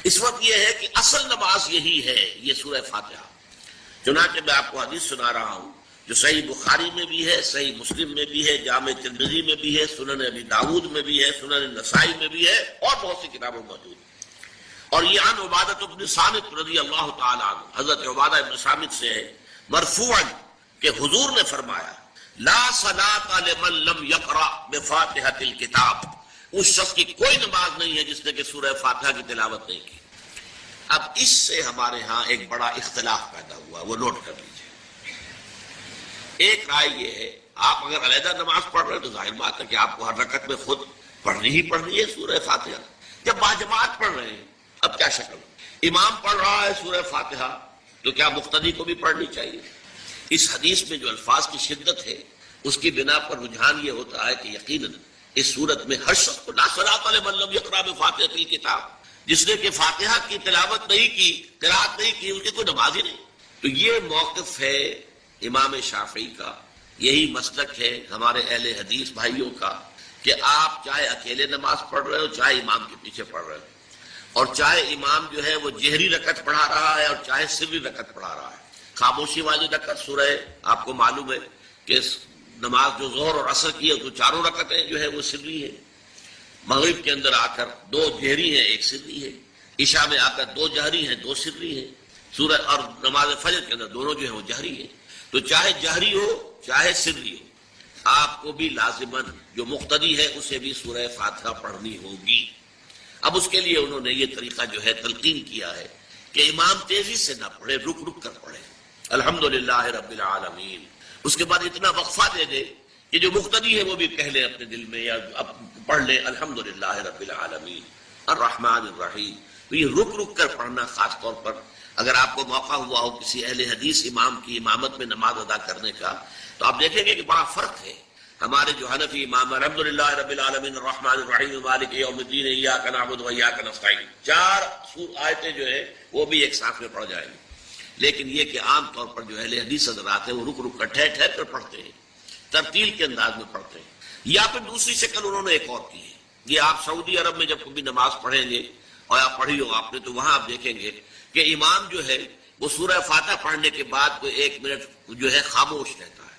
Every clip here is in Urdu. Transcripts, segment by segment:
اس وقت یہ ہے کہ اصل نماز یہی ہے، یہ سورہ فاتحہ۔ چنانچہ میں آپ کو حدیث سنا رہا ہوں جو صحیح بخاری میں بھی ہے، صحیح مسلم میں بھی ہے، جامع ترمذی میں بھی ہے، سنن ابی داؤد میں بھی ہے، سنن نسائی میں بھی ہے، اور بہت سی کتابوں میں موجود ہے۔ اور یہ عن عبادہ بن صامت رضی اللہ تعالی عنہ، حضرت عبادہ بن صامت سے ہے مرفوعا کہ حضور نے فرمایا لا صلاۃ لمن لم یقرأ بفاتحۃ الکتاب، اس شخص کی کوئی نماز نہیں ہے جس نے کہ سورہ فاتحہ کی تلاوت نہیں کی۔ اب اس سے ہمارے ہاں ایک بڑا اختلاف پیدا ہوا، وہ نوٹ کر لیجیے۔ ایک رائے یہ ہے آپ اگر علیحدہ نماز پڑھ رہے ہیں تو ظاہر بات ہے کہ آپ کو ہر رکعت میں خود پڑھنی ہی پڑھنی ہے سورہ فاتحہ۔ جب باجماعت پڑھ رہے ہیں اب کیا شکل، امام پڑھ رہا ہے سورہ فاتحہ تو کیا مقتدی کو بھی پڑھنی چاہیے؟ اس حدیث میں جو الفاظ کی شدت ہے اس کی بنا پر رجحان یہ ہوتا ہے کہ یقیناً اس صورت میں ہر شخص کو لا صلاۃ لمن لم یقرأ بفاتحۃ الکتاب، جس نے کہ فاتحہ کی تلاوت نہیں کی، قرأت نہیں کی، اس کی کوئی نماز ہی نہیں۔ تو یہ موقف ہے امام شافعی کا، یہی مسلک ہے ہمارے اہل حدیث بھائیوں کا کہ آپ چاہے اکیلے نماز پڑھ رہے ہو، چاہے امام کے پیچھے پڑھ رہے ہو، اور چاہے امام جو ہے وہ جہری رکعت پڑھا رہا ہے اور چاہے سری رکعت پڑھا رہا ہے۔ خاموشی والی رکعت سورہ آپ کو معلوم ہے کہ نماز جو ظہر اور عصر کی ہے تو چاروں رکعتیں جو ہے وہ سری ہے، مغرب کے اندر آ کر دو جہری ہیں ایک سری ہے، عشاء میں آ کر دو جہری ہیں دو سری ہیں، سورہ اور نماز فجر کے اندر دونوں جو ہیں وہ جہری ہیں۔ تو چاہے جہری ہو چاہے سری ہو آپ کو بھی لازماً جو مقتدی ہے اسے بھی سورہ فاتحہ پڑھنی ہوگی۔ اب اس کے لیے انہوں نے یہ طریقہ جو ہے تلقین کیا ہے کہ امام تیزی سے نہ پڑھے، رک رک کر پڑھے الحمدللہ رب العالمین، اس کے بعد اتنا وقفہ دے دے کہ جو مقتدی ہے وہ بھی کہہ لے اپنے دل میں یا اب پڑھ لے الحمدللہ رب العالمین الرحمن الرحیم۔ تو یہ رک رک کر پڑھنا، خاص طور پر اگر آپ کو موقع ہوا ہو کسی اہل حدیث امام کی امامت میں نماز ادا کرنے کا تو آپ دیکھیں گے کہ بڑا فرق ہے۔ ہمارے جو حنفی امام الحمدللہ رب العالمین الرحمن الرحیم مالک یوم الدین ایاک نعبد و ایاک نستعین، 4 آیتیں جو ہے وہ بھی ایک ساتھ میں پڑھ جائیں گے، لیکن یہ کہ عام طور پر جو اہل حدیث حضرات ہیں وہ رک رک کر ٹھہر ٹھہر کر پڑھتے ہیں، ترتیل کے انداز میں پڑھتے ہیں۔ یا پھر دوسری شکل انہوں نے ایک اور کی ہے، یہ آپ سعودی عرب میں جب کبھی نماز پڑھیں گے اور آپ پڑھی ہو آپ نے تو وہاں آپ دیکھیں گے کہ امام جو ہے وہ سورہ فاتحہ پڑھنے کے بعد کوئی 1 منٹ جو ہے خاموش رہتا ہے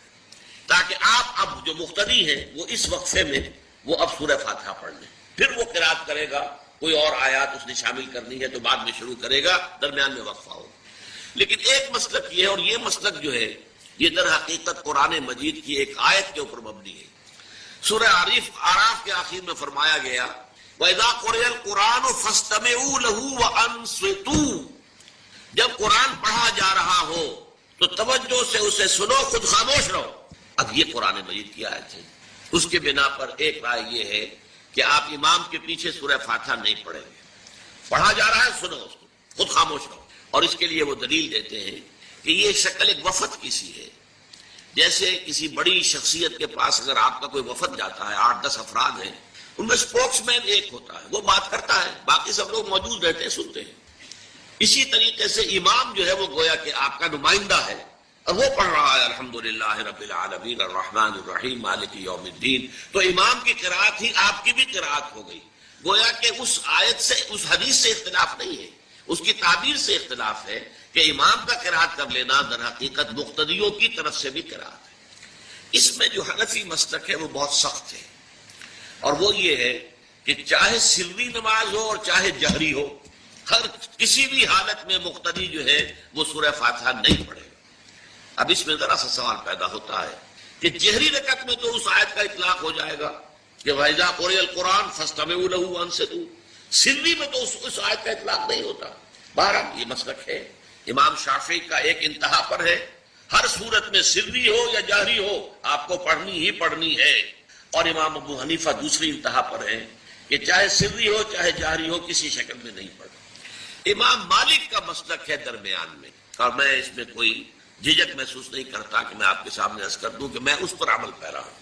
تاکہ آپ اب جو مقتدی ہیں وہ اس وقفے میں وہ اب سورہ فاتحہ پڑھ لیں، پھر وہ قرات کرے گا، کوئی اور آیات اس نے شامل کرنی ہے تو بعد میں شروع کرے گا، درمیان میں وقفہ ہو۔ لیکن ایک مسلک یہ ہے، اور یہ مسلک جو ہے یہ در حقیقت قرآن مجید کی ایک آیت کے اوپر مبنی ہے۔ سورہ اعراف کے آخر میں فرمایا گیا وَإِذَا قُرِئَ الْقُرْآنُ فَاسْتَمِعُوا لَهُ وَأَنصِتُوا، جب قرآن پڑھا جا رہا ہو تو توجہ سے اسے سنو، خود خاموش رہو۔ اب یہ قرآن مجید کی آیت ہے، اس کے بنا پر ایک رائے یہ ہے کہ آپ امام کے پیچھے سورہ فاتحہ نہیں پڑھیں گے، پڑھا جا رہا ہے سنو اس کو، خود خاموش رہو۔ اور اس کے لیے وہ دلیل دیتے ہیں کہ یہ شکل ایک وفد کی سی ہے، جیسے کسی بڑی شخصیت کے پاس اگر آپ کا کوئی وفد جاتا ہے، 8-10 افراد ہیں، ان میں سپوکس مین ایک ہوتا ہے، وہ بات کرتا ہے، باقی سب لوگ موجود رہتے ہیں، سنتے ہیں۔ اسی طریقے سے امام جو ہے وہ گویا کہ آپ کا نمائندہ ہے اور وہ پڑھ رہا ہے الحمدللہ رب العالمین الرحمن الرحیم مالک یوم الدین، تو امام کی قرات ہی آپ کی بھی قرات ہو گئی۔ گویا کہ اس آیت سے، اس حدیث سے اختلاف نہیں ہے، اس کی تعبیر سے اختلاف ہے کہ امام کا قرات کر لینا در حقیقت مقتدیوں کی طرف سے بھی قرات ہے۔ اس میں جو حنفی مسلک ہے وہ بہت سخت ہے، اور وہ یہ ہے کہ چاہے سری نماز ہو اور چاہے جہری ہو، ہر کسی بھی حالت میں مقتدی جو ہے وہ سورہ فاتحہ نہیں پڑھے گا۔ اب اس میں ذرا سا سوال پیدا ہوتا ہے کہ جہری رکعت میں تو اس آیت کا اطلاق ہو جائے گا کہ وَإِذَا قُرِئَ الْقُرْآنُ فَاسْتَمِعُوا لَهُ وَأَنصِتُوا، سری میں تو اس آیت کا اطلاق نہیں ہوتا۔ بہرحال یہ مسلک ہے امام شافعی کا، ایک انتہا پر ہے، ہر صورت میں سری ہو یا جہری ہو آپ کو پڑھنی ہی پڑھنی ہے، اور امام ابو حنیفہ دوسری انتہا پر ہے کہ چاہے سری ہو چاہے جہری ہو کسی شکل میں نہیں پڑھنا۔ امام مالک کا مسلک ہے درمیان میں، اور میں اس میں کوئی جھجک محسوس نہیں کرتا کہ میں آپ کے سامنے عرض کر دوں کہ میں اس پر عمل پیرا ہوں۔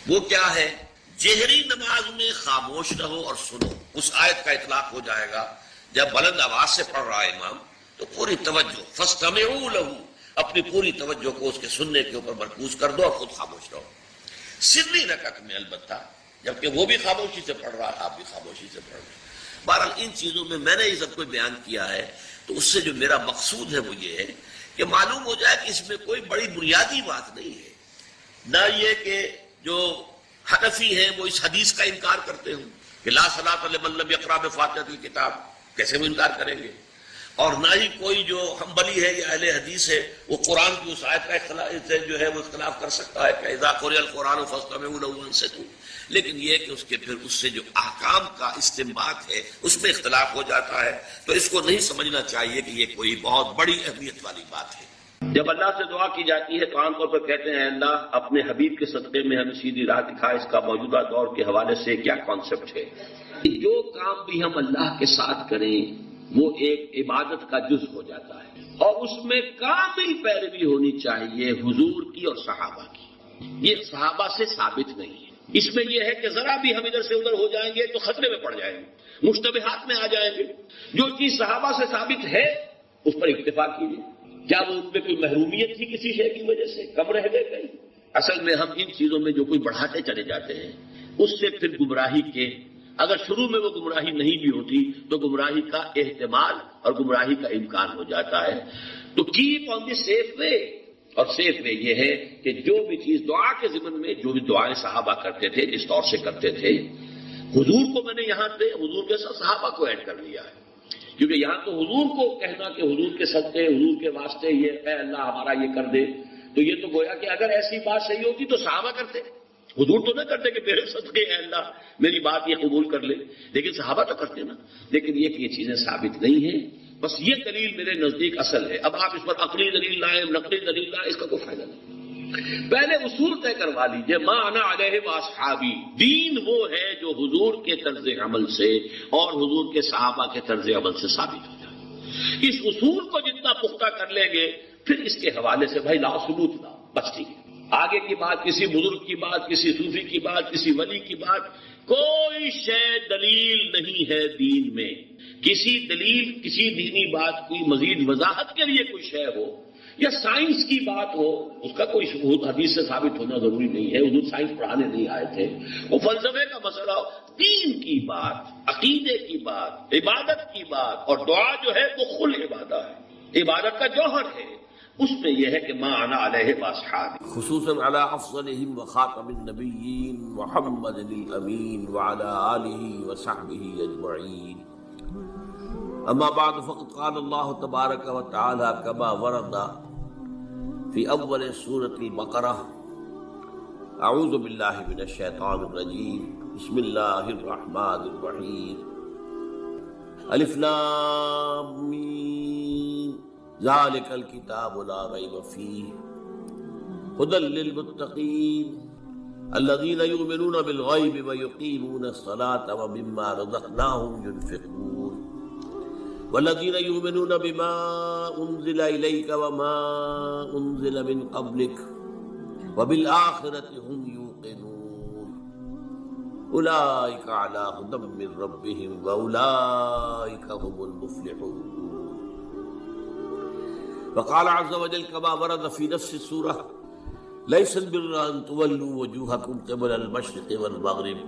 وہ کیا ہے؟ جہری نماز میں خاموش رہو اور سنو، اس آیت کا اطلاق ہو جائے گا جب بلند آواز سے پڑھ رہا ہے امام تو پوری توجہ، فَاسْتَمِعُوا لَهُ، اپنی پوری توجہ کو اس کے سننے کے اوپر مرکوز کر دو اور خود خاموش رہو۔ سری رکعت میں البتہ جبکہ وہ بھی خاموشی سے پڑھ رہا ہے آپ بھی خاموشی سے پڑھ رہے ہیں، بہرحال ان چیزوں میں نے یہ سب کچھ بیان کیا ہے، تو اس سے جو میرا مقصود ہے وہ یہ ہے کہ معلوم ہو جائے کہ اس میں کوئی بڑی بنیادی بات نہیں ہے، نہ یہ کہ جو حنفی ہیں وہ اس حدیث کا انکار کرتے ہوں کہ لا صلاۃ لمن لم یقرأ بفاتحۃ الکتاب، کیسے وہ انکار کریں گے؟ اور نہ ہی کوئی جو حنبلی ہے یا اہل حدیث ہے وہ قرآن کی اس آیت کا اختلاف جو ہے وہ اختلاف کر سکتا ہے کہ اذا قرئ القرآن فاستمعوا له وانصتوا، لیکن یہ کہ اس کے پھر اس سے جو احکام کا استنباط ہے اس میں اختلاف ہو جاتا ہے، تو اس کو نہیں سمجھنا چاہیے کہ یہ کوئی بہت بڑی اہمیت والی بات ہے۔ جب اللہ سے دعا کی جاتی ہے تو عام طور پر کہتے ہیں اللہ اپنے حبیب کے صدقے میں ہمیں سیدھی راہ دکھا، اس کا موجودہ دور کے حوالے سے کیا کانسیپٹ ہے؟ جو کام بھی ہم اللہ کے ساتھ کریں وہ ایک عبادت کا جز ہو جاتا ہے، اور اس میں کامل پیروی ہونی چاہیے حضور کی اور صحابہ کی۔ یہ صحابہ سے ثابت نہیں ہے، اس میں یہ ہے کہ ذرا بھی ہم ادھر سے ادھر ہو جائیں گے تو خطرے میں پڑ جائیں گے، مشتبہات میں آ جائیں گے۔ جو چیز صحابہ سے ثابت ہے اس پر اکتفا کیجیے۔ کیا وہ ان پہ کوئی محرومیت تھی کسی شے کی وجہ سے، کم رہ گئے کہیں؟ اصل میں ہم ان چیزوں میں جو کوئی بڑھاتے چلے جاتے ہیں اس سے پھر گمراہی کے، اگر شروع میں وہ گمراہی نہیں بھی ہوتی تو گمراہی کا احتمال اور گمراہی کا امکان ہو جاتا ہے۔ تو کیپ آن دی سیف وے، اور سیف وے یہ ہے کہ جو بھی چیز دعا کے ضمن میں جو بھی دعائیں صحابہ کرتے تھے جس طور سے کرتے تھے، حضور کو میں نے یہاں پہ حضور کے ساتھ صحابہ کو ایڈ کر لیا ہے، کیونکہ یہاں تو حضور کو کہنا کہ حضور کے صدقے حضور کے واسطے یہ اے اللہ ہمارا یہ کر دے، تو یہ تو گویا کہ اگر ایسی بات صحیح ہوتی تو صحابہ کرتے، حضور تو نہ کرتے کہ میرے صدقے اے اللہ میری بات یہ قبول کر لے، لیکن صحابہ تو کرتے نا۔ لیکن یہ کہ یہ چیزیں ثابت نہیں ہیں، بس یہ دلیل میرے نزدیک اصل ہے۔ اب آپ اس پر عقلی دلیل لائیں، نقلی دلیل لائیں، اس کا کوئی فائدہ نہیں۔ پہلے اصول طے کروا لیجئے، ما انا علیہ واصحابی، دین وہ ہے جو حضور کے طرز عمل سے اور حضور کے صحابہ کے طرز عمل سے ثابت ہو جائے۔ اس اصول کو جتنا پختہ کر لیں گے پھر اس کے حوالے سے بھائی لا ثبوت لا، بس ٹھیک ہے۔ آگے کی بات، کسی بزرگ کی بات، کسی صوفی کی بات، کسی ولی کی بات، کوئی شے دلیل نہیں ہے دین میں۔ کسی دلیل، کسی دینی بات کوئی مزید وضاحت کے لیے کوئی شے ہو یا سائنس کی بات ہو، اس کا کوئی ثبوت حدیث سے ثابت ہونا ضروری نہیں ہے۔ حضور سائنس پڑھانے نہیں آئے تھے، وہ فلسفے کا مسئلہ ہو، دین کی بات، عقیدے کی بات، عبادت کی بات، اور دعا جو ہے وہ خل عبادت ہے، عبادت کا جوہر ہے، اس میں یہ ہے کہ ما انا علیہ واصحابی، خصوصاً علی افضلہم وخاتم النبیین محمد الامین وعلی آلہ وصحبہ اجمعین۔ اما بعد فقد قال اللہ تبارک وتعالی کما ورد فی اول سورۃ البقرہ، اعوذ باللہ من الشیطان الرجیم، بسم اللہ الرحمن الرحیم، الف لام میم، ذالک الکتاب لا ریب فیہ ھدی للمتقین الذین یؤمنون بالغیب ویقیمون الصلاۃ ومما رزقناہم ینفقون والذین یؤمنون بما انزل الیک وما انزل من قبلک وبالآخرۃ هم یوقنون اولئک علی ھدی من ربہم واولئک هم المفلحون۔ وقال عز وجل كما ورد في نفس السورة ليس البر أن تولوا وجوهكم قبل المشرق والمغرب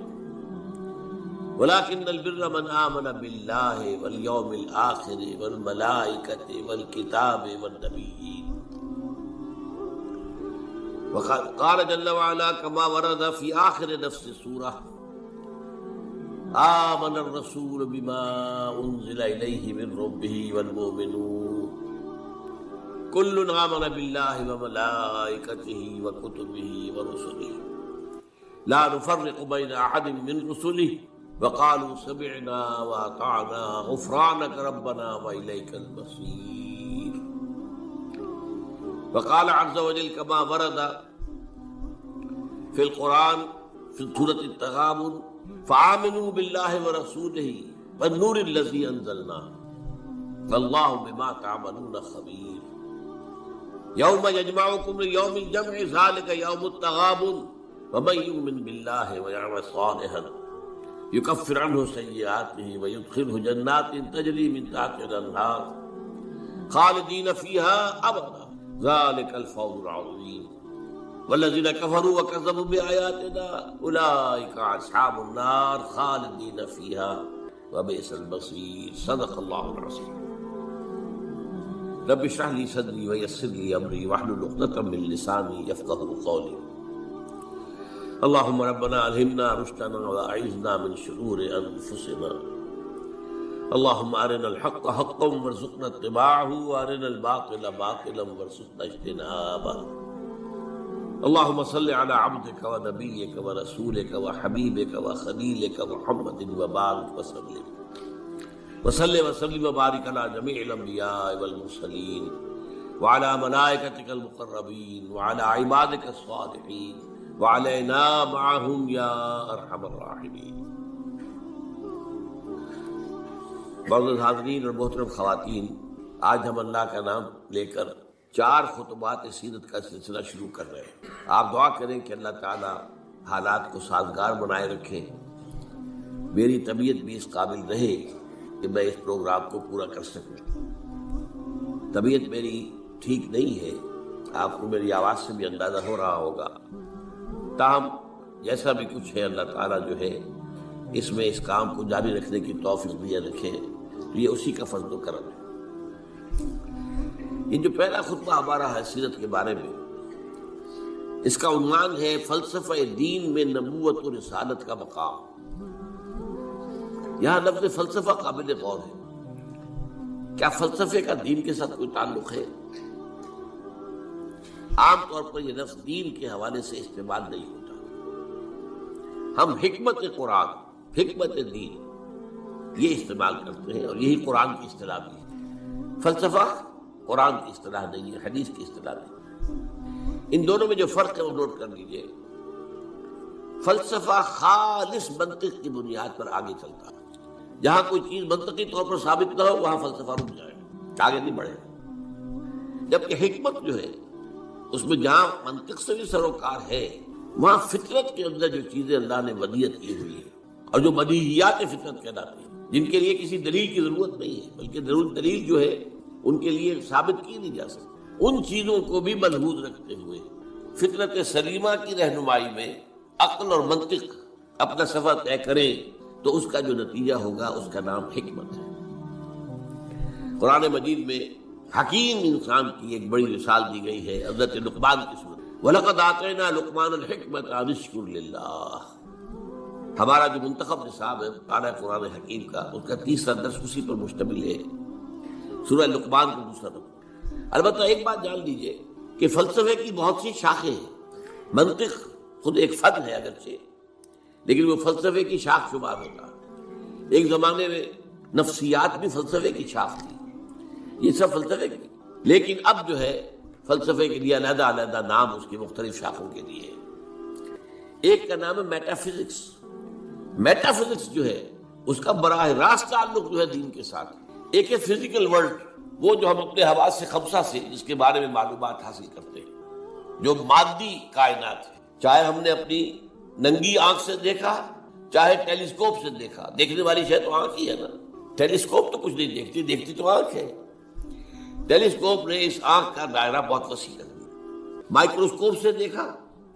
ولكن البر من آمن بالله واليوم الآخر والملائكة والكتاب والنبيين۔ وقال جل وعلا كما ورد في آخر نفس السورة آمن الرسول بما أنزل إليه من ربه والمؤمنون كل آمن بالله وملائكته وكتبه ورسله لا نفرق بين أحد من رسله وقالوا سمعنا وأطعنا غفرانك ربنا وإليك المصير۔ وقال عز وجل كما ورد في القرآن في سورة التغابن فآمنوا بالله ورسوله والنور الذي أنزلنا فالله بما تعملون خبير۔ یوم یجمعکم لیوم الجمع ذلک یوم التغابن ومن یؤمن باللہ ویعمل صالحا یکفر عنہ سیئاتہ ویدخلہ جنات تجری من تحتہا الانہار خالدین فیہا ابدا ذلک الفوز العظیم۔ والذین کفروا وکذبوا بآیاتنا اولئک اصحاب النار خالدین فیہا وبئس المصير صدق الله العظيم. رب اشرح لي صدري ويسر لي امري واحلل عقدة من لساني يفقهوا قولي. اللهم ربنا الهمنا رشدنا واعذنا من شرور انفسنا. اللهم ارنا الحق حقا وارزقنا اتباعه وارنا الباطل باطلا وارزقنا اجتنابه. اللهم صل على عبدك ونبيك ورسولك وحبيبك وخليلك محمد وبارك وسلم وسلم وبارك على جميع الانبياء والمرسلين وعلى ملائكتك المقربين وعلى عبادك الصالحين وعلينا معهم يا ارحم الراحمين. معزز حاضرین اور محترم خواتین، آج ہم اللہ کا نام لے کر 4 خطبات سیرت کا سلسلہ شروع کر رہے ہیں. آپ دعا کریں کہ اللہ تعالیٰ حالات کو سازگار بنائے رکھے، میری طبیعت بھی اس قابل رہے کہ میں اس پروگرام کو پورا کر سکوں. طبیعت میری ٹھیک نہیں ہے، آپ کو میری آواز سے بھی اندازہ ہو رہا ہوگا. تاہم جیسا بھی کچھ ہے، اللہ تعالیٰ جو ہے اس میں اس کام کو جاری رکھنے کی توفیق دیا رکھے، تو یہ اسی کا فضل و کرم ہے. یہ جو پہلا خطبہ ہمارا ہے سیرت کے بارے میں، اس کا عنوان ہے فلسفہ دین میں نبوت و رسالت کا مقام. یہاں لفظ فلسفہ قابل غور ہے. کیا فلسفے کا دین کے ساتھ کوئی تعلق ہے؟ عام طور پر یہ لفظ دین کے حوالے سے استعمال نہیں ہوتا. ہم حکمت قرآن، حکمت دین یہ استعمال کرتے ہیں، اور یہی قرآن کی اصطلاح بھی ہے. فلسفہ قرآن کی اصطلاح نہیں ہے، حدیث کی اصطلاح نہیں. ان دونوں میں جو فرق ہے وہ نوٹ کر لیجئے. فلسفہ خالص منطق کی بنیاد پر آگے چلتا ہے. جہاں کوئی چیز منطقی طور پر ثابت نہ ہو وہاں فلسفہ رک جائے، آگے نہیں بڑھے. جبکہ حکمت جو ہے اس میں جہاں منطق سے بھی سروکار ہے، وہاں فطرت کے اندر جو چیزیں اللہ نے ودیت کی ہوئی ہے، اور جو بدیہیات فطرت کہلاتی ہیں، جن کے لیے کسی دلیل کی ضرورت نہیں ہے، بلکہ ضرور دلیل جو ہے ان کے لیے ثابت کی نہیں جا سکتی، ان چیزوں کو بھی ملحوظ رکھتے ہوئے فطرت سلیمہ کی رہنمائی میں عقل اور منطق اپنا سفر طے کریں تو اس کا جو نتیجہ ہوگا اس کا نام حکمت ہے. قرآن مجید میں حکیم انسان کی ایک بڑی مثال دی گئی ہے حضرت لقمان کی صورت. وَلَقَدْ آتَيْنَا لُقْمَانَ الْحِكْمَةَ أَنِ اشْكُرْ لِلَّهِ. ہمارا جو منتخب نصاب ہے مطالعہ قرآن حکیم کا، اس کا 30واں درس اسی پر مشتمل ہے، سورہ لقمان کا 2واں رکوع. البتہ ایک بات جان لیجئے کہ فلسفے کی بہت سی شاخیں ہیں. منطق خود ایک فن ہے اگرچہ، لیکن وہ فلسفے کی شاخ شمار ہوتا ہے. ایک زمانے میں نفسیات بھی فلسفے کی شاخ تھی، یہ سب فلسفے کی. لیکن اب جو ہے فلسفے کے لیے علیحدہ علیحدہ نام اس کی مختلف شاخوں کے لیے. ایک کا نام ہے میٹا فزکس. میٹا فزکس جو ہے اس کا براہ راست تعلق جو ہے دین کے ساتھ. ایک ہے فزیکل ورلڈ، وہ جو ہم اپنے حواس سے خمسہ سے جس کے بارے میں معلومات حاصل کرتے ہیں، جو مادی کائنات ہے، چاہے ہم نے اپنی ننگی آنکھ سے دیکھا، چاہے ٹیلیسکوپ سے دیکھا. دیکھنے والی شے تو آنکھ ہی ہے نا. ٹیلیسکوپ تو کچھ نہیں دیکھتی، دیکھتی تو آنکھ ہے. ٹیلیسکوپ نے اس آنکھ کا دائرہ بہت وسیع کر دیا. مائکروسکوپ سے دیکھا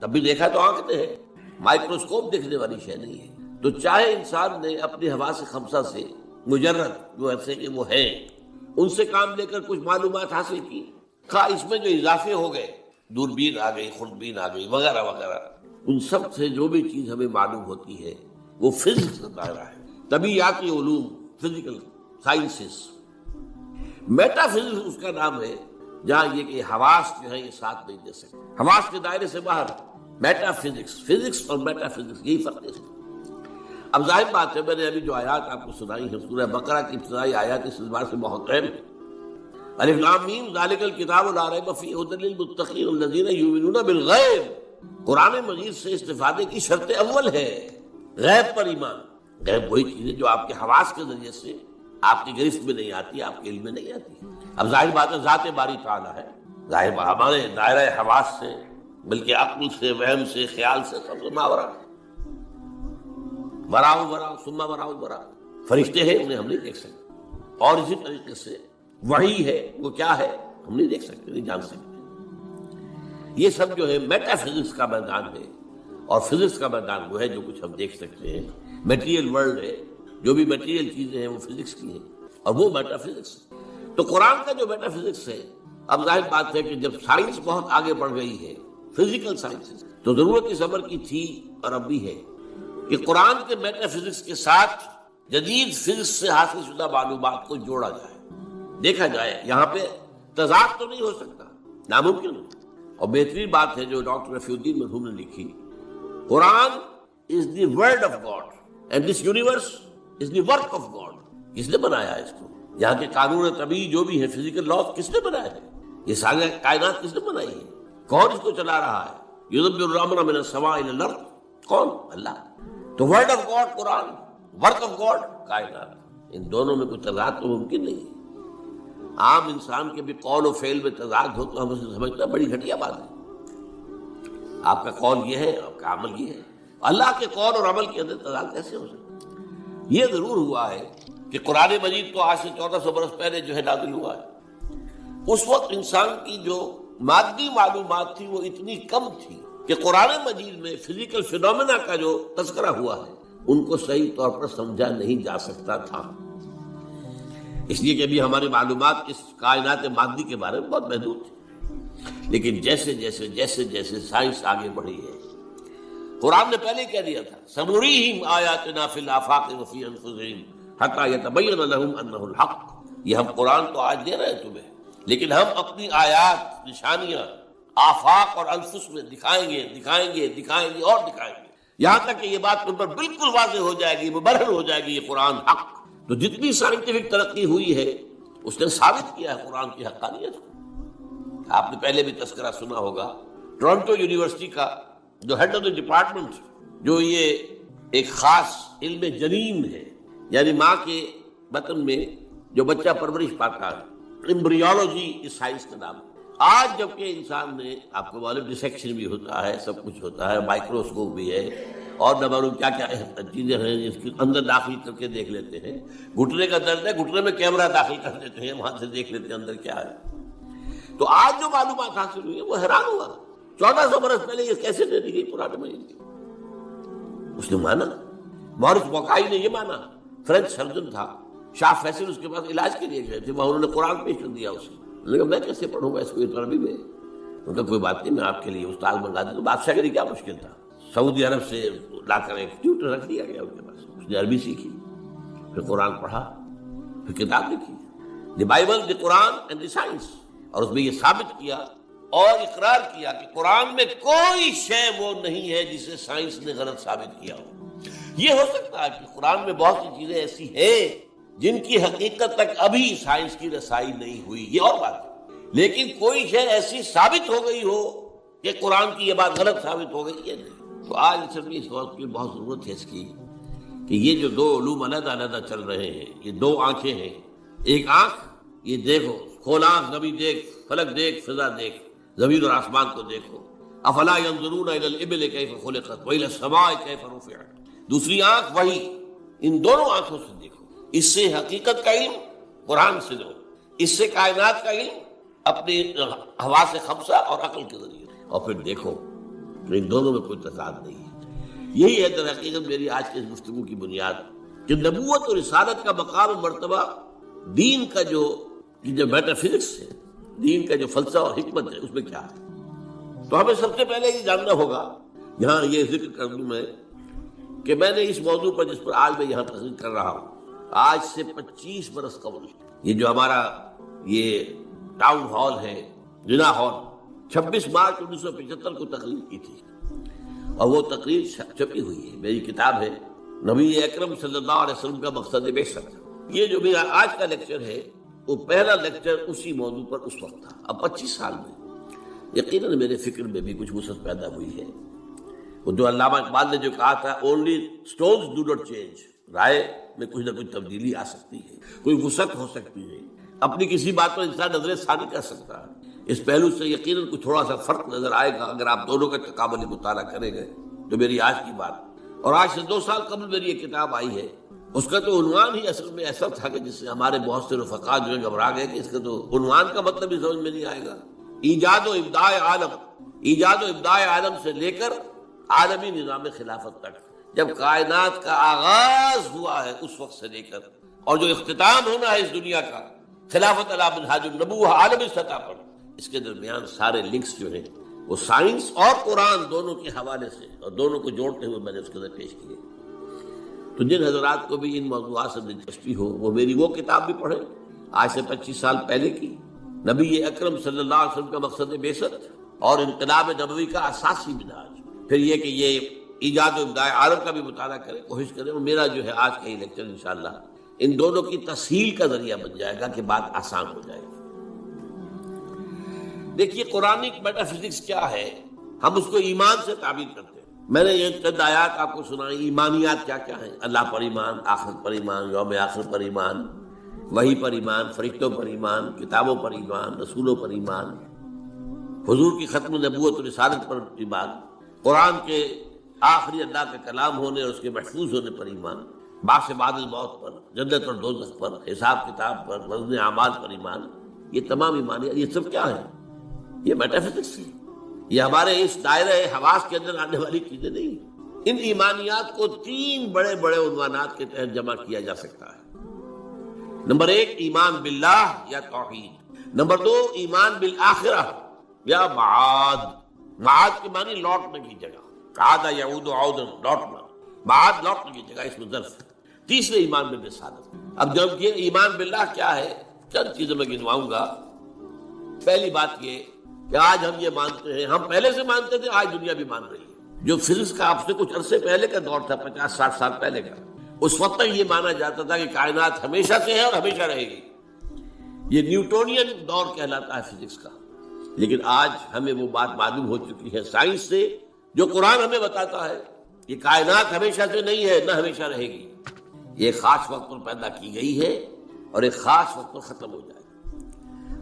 تب بھی دیکھا تو آنکھ نے ہے، مائکروسکوپ دیکھنے والی شے نہیں ہے. تو چاہے انسان نے اپنے حواس خمسہ سے مجرد جو ایسے کہ وہ ہے ان سے کام لے کر کچھ معلومات حاصل کی، خواہ اس میں جو اضافے ہو گئے، دوربین آ گئی، خوردبین آ گئی وغیرہ وغیرہ، ان سب سے جو بھی چیز ہمیں معلوم ہوتی ہے وہ فزکس کا دائرہ ہے، طبیعیاتی علوم، فزیکل سائنسز. میٹا فزکس اس کا نام ہے جہاں یہ کہ حواس جو ہے یہ ساتھ نہیں دے سکتے، حواس کے دائرے سے باہر. میٹا فزکس، فزکس اور میٹا فزکس یہی فرق ہے. اب ظاہر بات ہے، میں نے ابھی جو آیات آپ کو سنائی ہیں سورہ بقرہ کی ابتدائی آیات اس اعتبار سے بہت اہم ہے. الف لام میم ذالک الکتاب لا ریب فیہ ھدی للمتقین الذین یؤمنون بالغیب. قرآن مجید سے استفادے کی شرط اول ہے غیب پر ایمان. غیب وہی چیز ہے جو آپ کے حواس کے ذریعے سے آپ کی گرفت میں نہیں آتی، آپ کے علم میں نہیں آتی. اب ظاہر بات ہے ذات باری تعالیٰ ہے، ظاہر ہمارے دائرہ حواس سے بلکہ عقل سے، وہم سے، خیال سے سب سے ماورا. وراؤ وراؤ ثم وراؤ وراؤ، فرشتے ہیں انہیں ہم نہیں دیکھ سکتے، اور اسی طریقے سے وحی ہے وہ کیا ہے ہم نہیں دیکھ سکتے، نہیں جان سکتے. یہ سب جو ہے میٹا فزکس کا میدان ہے، اور فزکس کا میدان وہ ہے جو کچھ ہم دیکھ سکتے ہیں. میٹیریل ورلڈ ہے جو بھی میٹیریل چیزیں ہیں وہ فزکس کی ہیں اور وہ میٹا فزکس ہے۔ تو قرآن کا جو میٹا فزکس ہے، اب ظاہر بات ہے کہ جب سائنس بہت آگے بڑھ گئی ہے، فزیکل سائنس، تو ضرورت اس امر کی تھی اور اب بھی ہے کہ قرآن کے میٹا فزکس کے ساتھ جدید فزکس سے حاصل شدہ معلومات کو جوڑا جائے، دیکھا جائے۔ یہاں پہ تضاد تو نہیں ہو سکتا، ناممکن ہے۔ اور بہترین بات ہے جو ڈاکٹر رفیع الدین مرحوم نے لکھی، Quran is the word of God and this universe is the work of God. کس نے بنایا ہے اس کو؟ یہاں کے قانون طبیعی جو بھی ہے، فزیکل لاز، کس نے بنایا ہے؟ یہ ساری کائنات کس نے بنائی ہے؟ کون اس کو چلا رہا ہے؟ یدبر الامر من السماء الى الارض، کون؟ اللہ۔ تو word of God Quran, work of God کائنات، ان دونوں میں کوئی تضاد تو ممکن نہیں ہے۔ عام انسان کے بھی قول و فعل میں تضاد ہو تو ہم اسے سمجھنا بڑی گھٹیا بات ہے۔ آپ کا قول یہ ہے، آپ کا عمل یہ ہے، اللہ کے قول اور عمل کے اندر تضاد کیسے ہو سکتا؟ یہ ضرور ہوا ہے کہ قرآن مجید تو آج سے 1400 برس پہلے جو ہے نازل ہوا ہے، اس وقت انسان کی جو مادی معلومات تھی وہ اتنی کم تھی کہ قرآن مجید میں فزیکل فینومینا کا جو تذکرہ ہوا ہے ان کو صحیح طور پر سمجھا نہیں جا سکتا تھا، اس لیے کہ ابھی ہماری معلومات اس کائنات مادی کے بارے میں بہت محدود تھی۔ لیکن جیسے جیسے جیسے جیسے سائنس آگے بڑھی ہے، قرآن نے پہلے کہہ دیا تھا سنریہم آیاتنا فی الآفاق وفی انفسہم حتی یتبین لہم انہ الحق، یہ ہم قرآن تو آج دے رہے ہیں تمہیں، لیکن ہم اپنی آیات، نشانیاں آفاق اور انفس میں دکھائیں گے دکھائیں گے دکھائیں گے اور دکھائیں گے، یہاں تک کہ یہ بات تم پر بالکل واضح ہو جائے گی، مبرہن ہو جائے گی یہ قرآن حق۔ تو جتنی سائنٹیفک ترقی ہوئی ہے اس نے ثابت کیا ہے قرآن کی حقانیت کو۔ آپ نے پہلے بھی تذکرہ سنا ہوگا، ٹورنٹو یونیورسٹی کا جو ہیڈ آف دی ڈپارٹمنٹ، جو یہ ایک خاص علم جنین ہے، یعنی ماں کے بطن میں جو بچہ پرورش پاتا ہے، ایمبریولوجی اس سائنس کا نام۔ آج جبکہ انسان نے، آپ کو معلوم ڈسیکشن بھی ہوتا ہے، سب کچھ ہوتا ہے، مائکروسکوپ بھی ہے اور نہ معلوم کیا کیا چیزیں ہیں جس کے اندر داخل کر کے دیکھ لیتے ہیں۔ گھٹنے کا درد ہے، گھٹنے میں کیمرہ داخل کر دیتے ہیں، وہاں سے دیکھ لیتے ہیں اندر کیا ہے۔ تو آج جو معلومات حاصل ہوئی ہے وہ حیران ہوا، 1400 برس پہلے یہ کیسے دے دی گئی قرآن مجید کی؟ اس نے مانا، مورس بوکائی نے یہ مانا، فرینچ سرجن تھا، شاہ فیصل اس کے پاس علاج کے لیے گئے تھے، وہاں انہوں نے قرآن پیش کر دیا اسے۔ لیکن میں کیسے پڑھوں گا اس کو عربی میں؟ ان کا کوئی بات نہیں، میں آپ کے لیے استاد منگا دوں۔ تو بادشاہ کے لیے کیا مشکل تھا، سعودی عرب سے لا کر ایک ٹیوٹر رکھ دیا گیا ان کے پاس، اس نے عربی سیکھی، پھر قرآن پڑھا، پھر کتاب لکھی، the Bible, the Quran and the science, اور اس میں یہ ثابت کیا اور اقرار کیا کہ قرآن میں کوئی شے وہ نہیں ہے جسے سائنس نے غلط ثابت کیا ہو۔ یہ ہو سکتا ہے کہ قرآن میں بہت سی چیزیں ایسی ہیں جن کی حقیقت تک ابھی سائنس کی رسائی نہیں ہوئی، یہ اور بات ہے، لیکن کوئی شے ایسی ثابت ہو گئی ہو کہ قرآن کی یہ بات غلط ثابت ہو گئی، یہ نہیں۔ تو آج اصل میں اس وقت کی بہت ضرورت ہے اس کی کہ یہ جو دو علوم علیحدہ علیحدہ چل رہے ہیں، یہ دو آنکھیں ہیں، ایک آنکھ یہ دیکھو، کھول آنکھ، زمین دیکھ، فلک دیکھ، فضا دیکھ، زمین اور آسمان کو دیکھو، افلا ينظرون الى الابل كيف خلقت والى السماء كيف رفعت۔ دوسری آنکھ وہی، ان دونوں آنکھوں سے دیکھو، اس سے حقیقت کا علم قرآن سے لو، اس سے کائنات کا علم اپنی حواس خمسہ اور عقل کے ذریعے، اور پھر دیکھو کہ ان دونوں میں کوئی تضاد نہیں ہے۔ یہی ہے در حقیقت میری آج کی اس گفتگو کی بنیاد، کہ نبوت اور رسالت کا مقام و مرتبہ، دین کا جو میٹا فزکس ہے، دین کا جو فلسفہ اور حکمت ہے، اس میں کیا ہے۔ تو ہمیں سب سے پہلے یہ جاننا ہوگا، یہاں یہ ذکر کر دوں میں کہ میں نے اس موضوع پر جس پر آج میں یہاں تقریر کر رہا ہوں، آج سے 25 برس قبل یہ جو ہمارا یہ ٹاؤن ہال ہے، جنا ہال، 26 مارچ 1975 کو تقریر کی تھی، اور وہ تقریر چھپی ہوئی ہے، میری کتاب ہے نبی اکرم صلی اللہ علیہ وسلم کا مقصد بعثت۔ یہ جو میرا آج کا لیکچر ہے وہ پہلا لیکچر اسی موضوع پر اس وقت تھا۔ اب 25 سال میں یقیناً میرے فکر میں بھی کچھ وسعت پیدا ہوئی ہے۔ وہ جو علامہ اقبال نے جو کہا تھا، only stones do not change, رائے میں کچھ نہ کچھ تبدیلی آ سکتی ہے، کوئی وسعت ہو سکتی ہے، اپنی کسی بات پر انسان نظر ثانی کر سکتا ہے۔ اس پہلو سے یقیناً کچھ تھوڑا سا فرق نظر آئے گا اگر آپ دونوں کا تقابلی مطالعہ کریں گے۔ تو میری آج کی بات، اور آج سے 2 سال قبل میری یہ کتاب آئی ہے، اس کا تو عنوان ہی اصل میں ایسا تھا کہ جس سے ہمارے بہت سے رفقا جو ہے گھبرا گئے کہ اس کا تو عنوان کا مطلب ہی سمجھ میں نہیں آئے گا۔ ایجاد و ابداع عالم، ایجاد و ابداع عالم سے لے کر عالمی نظام خلافت تک، جب کائنات کا آغاز ہوا ہے اس وقت سے لے کر اور جو اختتام ہونا ہے اس دنیا کا خلافت علی منہاج النبوہ عالمی سطح پر، اس کے درمیان سارے لنکس جو ہیں وہ سائنس اور قرآن دونوں کے حوالے سے اور دونوں کو جوڑتے ہوئے میں نے اس کے اندر پیش کیے۔ تو جن حضرات کو بھی ان موضوعات سے دلچسپی ہو وہ میری وہ کتاب بھی پڑھیں آج سے 25 سال پہلے کی، نبی اکرم صلی اللہ علیہ وسلم کا مقصد بعثت اور انقلاب نبوی کا اساسی منہاج۔ پھر یہ کہ یہ ایجاد و ابداع عالم کا بھی مطالعہ کریں، کوشش کریں، اور میرا جو ہے آج کا یہ لیکچر انشاءاللہ ان دونوں کی تسہیل کا ذریعہ بن جائے گا کہ بات آسان ہو جائے گی۔ دیکھیے قرآنک میٹا فزکس کیا ہے، ہم اس کو ایمان سے تعبیر کرتے ہیں۔ میں نے یہ چند آیات آپ کو سنائی، ایمانیات کیا کیا ہیں، اللہ پر ایمان، آخرت پر ایمان، یوم آخر پر ایمان، وحی پر ایمان، فرشتوں پر ایمان، کتابوں پر ایمان، رسولوں پر ایمان، حضور کی ختم نبوت و رسالت پر ایمان، قرآن کے آخری اللہ کا کلام ہونے اور اس کے محفوظ ہونے پر ایمان، بعث بعد الموت پر، جنت اور دوزخ پر، حساب کتاب پر، وزن اعمال پر ایمان۔ یہ تمام ایمانیات، یہ سب کیا ہے؟ یہ میٹا فزکس ہے، یہ ہمارے اس دائرہ حواس کے اندر آنے والی چیزیں نہیں۔ ان ایمانیات کو 3 بڑے بڑے عنوانات کے تحت جمع کیا جا سکتا ہے۔ نمبر 1 ایمان باللہ یا توحید، نمبر 2 ایمان بالآخرہ یا معاد، معاد کے معنی لوٹنے کی جگہ، عاد یعود عودا، لوٹنا، معاد لوٹنے کی جگہ، اس میں ظرف۔ تیسرے ایمان بالرسالت۔ اب جب یہ ایمان باللہ کیا ہے، چند چیزیں میں گنواؤں گا۔ پہلی بات یہ کہ آج ہم یہ مانتے ہیں، ہم پہلے سے مانتے تھے، آج دنیا بھی مان رہی ہے۔ جو فزکس کا آپ سے کچھ عرصے پہلے کا دور تھا، 50-60 سال پہلے کا، اس وقت تک یہ مانا جاتا تھا کہ کائنات ہمیشہ سے ہے اور ہمیشہ رہے گی۔ یہ نیوٹونین دور کہلاتا ہے فزکس کا۔ لیکن آج ہمیں وہ بات معلوم ہو چکی ہے سائنس سے، جو قرآن ہمیں بتاتا ہے، یہ کائنات ہمیشہ سے نہیں ہے، نہ ہمیشہ رہے گی۔ یہ خاص وقت پر پیدا کی گئی ہے اور ایک خاص وقت پر ختم ہو جائے گی۔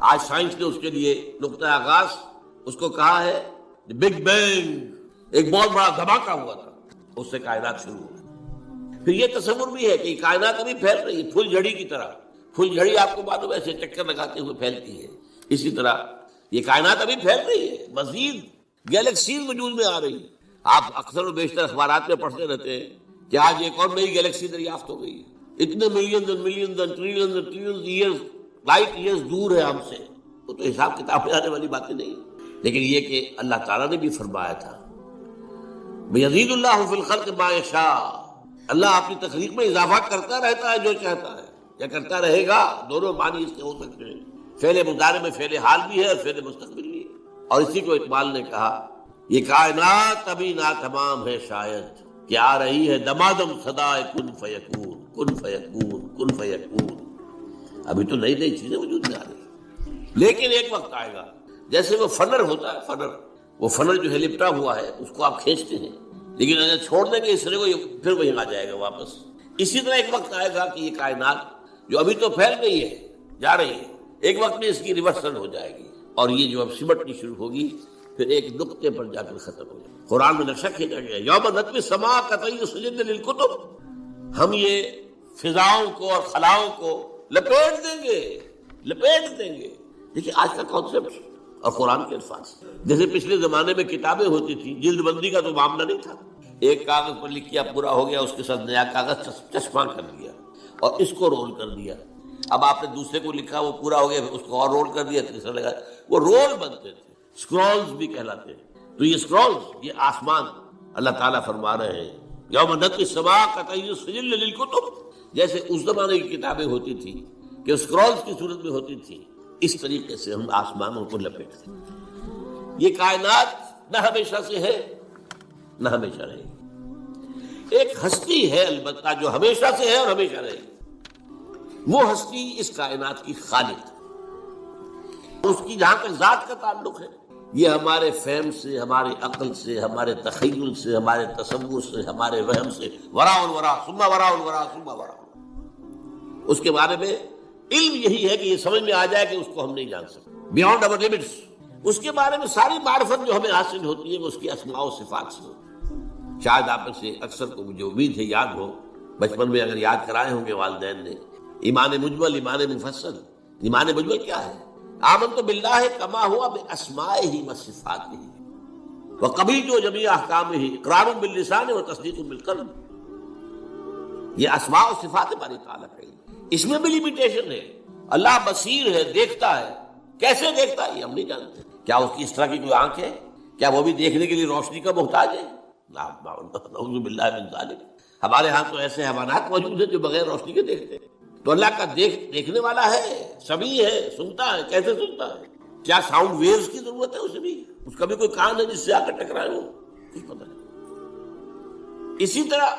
آج سائنس نے اس کے لیے نقطہ آغاز اس کو کہا ہے بگ بینگ، ایک بہت بڑا دھماکہ ہوا تھا، اس سے کائنات شروع ہوئی۔ پھر یہ تصور بھی ہے کہ یہ کائنات ابھی پھیل رہی ہے، پھول جھڑی کی طرح۔ پھول جھڑی آپ کو معلوم ہے ایسے چکر لگاتے ہوئے پھیلتی ہے، اسی طرح یہ کائنات ابھی پھیل رہی ہے، مزید گیلیکسیز وجود میں آ رہی ہے۔ آپ اکثر و بیشتر اخبارات میں پڑھتے رہتے ہیں کہ آج ایک اور نئی گیلیکسی دریافت ہو گئی ہے، اتنے millions and millions and trillions and trillions years, light years دور ہے ہم سے۔ وہ تو حساب کتاب میں آنے والی باتیں نہیں، لیکن یہ کہ اللہ تعالیٰ نے بھی فرمایا تھا یزید اللہ فی الخلق ما یشاء، اللہ اپنی تخلیق میں اضافہ کرتا رہتا ہے جو چاہتا ہے، یا کرتا رہے گا، دونوں معنی اس کے ہو سکتے ہیں۔ فعل مضارع میں فعل حال بھی ہے اور فعل مستقبل بھی ہے۔ اور اسی کو اقبال نے کہا یہ کائنات ابھی ناتمام ہے شاید، کہ آ رہی ہے دمادم صدائے کن فیکون، کن فیکون، کن فیکون۔ ابھی تو نئی نئی چیزیں وجود میں آ رہی ہیں، لیکن ایک وقت آئے گا، جیسے وہ فنر ہوتا ہے، فنر، وہ فنر جو ہے لپٹا ہوا ہے اس کو آپ کھینچتے ہیں، لیکن اگر چھوڑ دیں گے اس طرح کو پھر وہی آ جائے گا واپس۔ اسی طرح ایک وقت آئے گا کہ یہ کائنات جو ابھی تو پھیل رہی ہے، جا رہی ہے، ایک وقت میں اس کی ریورسل ہو جائے گی، اور یہ جو اب سمٹنی شروع ہوگی پھر ایک نقطے پر جا کر ختم ہو جائے گی۔ قرآن میں نقشہ کھینچا گیا یوم نطوی السماء کطی سجل للکتب، ہم یہ فضاؤں کو اور خلاؤں کو لپیٹ دیں گے، لپیٹ دیں گے۔ دیکھیے آج کا کانسیپٹ اور قرآن کے الفاظ، جیسے پچھلے زمانے میں کتابیں ہوتی تھی، جلد بندی کا تو معاملہ نہیں تھا، ایک کاغذ پر لکھ کیا پورا ہو گیا، اس کے ساتھ نیا کاغذ چسپاں کر دیا اور اس کو رول کر دیا۔ اب آپ نے دوسرے کو لکھا، وہ پورا ہو گیا، پھر اس کو اور رول کر دیا، تیسرا لگا، وہ رول بنتے تھے، اسکرولز بھی کہلاتے ہیں۔ تو یہ اسکرولز، یہ آسمان، اللہ تعالیٰ فرما رہے ہیں یوم نطوی السماء کطی سجل للکتب، جیسے اس زمانے کی کتابیں ہوتی تھی کہ اسکرولز کی صورت میں ہوتی تھی، اس طریقے سے ہم آسمانوں کو لپیٹتے ہیں۔ یہ کائنات نہ ہمیشہ سے ہے نہ ہمیشہ رہے گی۔ ایک ہستی ہے البتہ جو ہمیشہ سے ہے اور ہمیشہ رہے گی، وہ ہستی اس کائنات کی خالق، اس کی جہاں تک ذات کا تعلق ہے، یہ ہمارے فہم سے، ہمارے عقل سے، ہمارے تخیل سے، ہمارے تصور سے، ہمارے وہم سے وراء الورا ثم وراء الورا ثم وراء، اس کے بارے میں علم یہی ہے کہ یہ سمجھ میں آ جائے کہ اس کو ہم نہیں جان سکتے، بیونڈ اور لمٹس۔ اس کے بارے میں ساری معرفت جو ہمیں حاصل ہوتی ہے وہ اس کی اسماء و صفات سے ہوتی ہے۔ شاید آپ میں سے اکثر کو مجھے امید ہے یاد ہو، بچپن میں اگر یاد کرائے ہوں گے والدین نے، ایمان مجمل، ایمان مفصل۔ ایمان مجمل کیا ہے؟ آمنت باللہ کما ہوا باسمائہ و صفاتہ، وَقَبِلْتُ جَمِيعَ أَحْكَامِهِ اقرار باللسان وتصدیق بالقلب. یہ اسماء و صفات باری تعالیٰ کا علم، اس میں بھی لمیٹیشن ہے. اللہ بصیر ہے، دیکھتا ہے. کیسے دیکھتا ہے یہ ہم نہیں جانتے. کیا اس کی اس طرح کی کوئی آنکھ ہے؟ کیا وہ بھی دیکھنے کے لیے روشنی کا محتاج ہے؟ نعوذ باللہ من ذالک. ہمارے ہاں تو ایسے حیوانات موجود ہیں جو بغیر روشنی کے دیکھتے ہیں. تو اللہ کا دیکھنے والا ہے، سمیع ہے، سنتا ہے. کیسے سنتا ہے؟ کیا ساؤنڈ ویوز کی ضرورت ہے اسے بھی؟ اس کا بھی کوئی کان ہے جس سے آ کر ٹکرائے ہو؟ کچھ پتہ نہیں. اسی طرح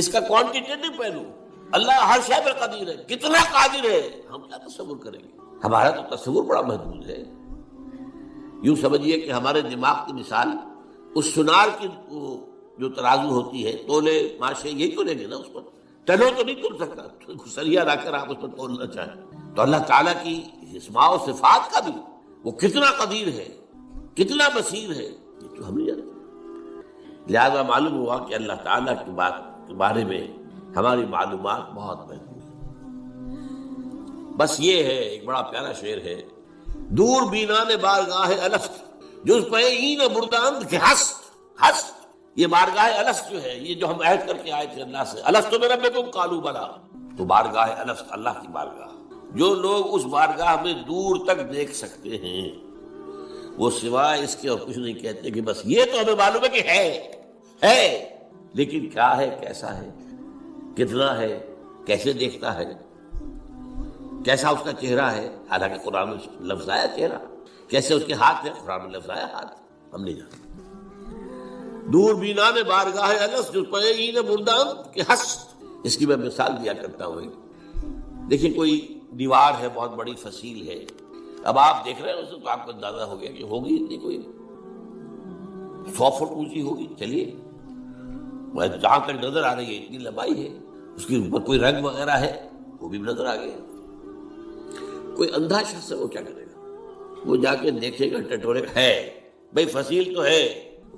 اس کا کوانٹیٹیو پہلو، اللہ ہر شے پر قدیر ہے. کتنا قادر ہے ہم کیا تصور کریں گے؟ ہمارا تو تصور بڑا محدود ہے. یوں سمجھیے کہ ہمارے دماغ کی مثال اس سنار کی جو ترازو ہوتی ہے، تولے ماشے یہی تو لیں گے نا، اس پر ٹنوں تو نہیں تول سکتا. سریا لا کر آپ اس پر تولنا چاہیں تو اللہ تعالیٰ کی اسماء و صفات کا بھی وہ کتنا قدیر ہے، کتنا بصیر ہے، یہ تو ہم نہیں جانتے. لہذا معلوم ہوا کہ اللہ تعالیٰ کی بات کے بارے میں ہماری معلومات بہت محدود ہیں. بس یہ ہے، ایک بڑا پیارا شعر ہے: دور بینان بارگاہ الست جز پین برداند کے ہست. ہست یہ بارگاہ الست جو ہے، یہ جو ہم عہد کر کے آئے تھے اللہ سے، الست بربکم قالوا بلی، تو بارگاہ الست اللہ کی بارگاہ، جو لوگ اس بارگاہ میں دور تک دیکھ سکتے ہیں وہ سوائے اس کے اور کچھ نہیں کہتے کہ بس یہ تو ہمیں معلوم ہے کہ ہے، لیکن کیا ہے، کیسا ہے، کتنا ہے، کیسے دیکھتا ہے، کیسا اس کا چہرہ ہے. حالانکہ قرآن میں لفظ آیا چہرہ، کیسے اس کے ہاتھ ہے، قرآن میں لفظ آیا ہاتھ، ہم نہیں جانتے. دور بینان بارگاہ الست جو پین بردان کے ہست. اس کی میں مثال دیا کرتا ہوں. دیکھیں کوئی دیوار ہے بہت بڑی فصیل ہے، اب آپ دیکھ رہے ہیں اسے تو آپ کو اندازہ ہو گیا کہ ہوگی اتنی کوئی 100 فٹ اونچی ہوگی. چلیے جہاں تک نظر آ رہی ہے اتنی لمبائی ہے، اس کے اوپر کوئی رنگ وغیرہ ہے وہ بھی نظر آ گیا. کوئی اندھا شخص ہے وہ کیا کرے گا؟ وہ جا کے دیکھے گا، ٹٹورے گا، ہے بھائی فصیل تو ہے،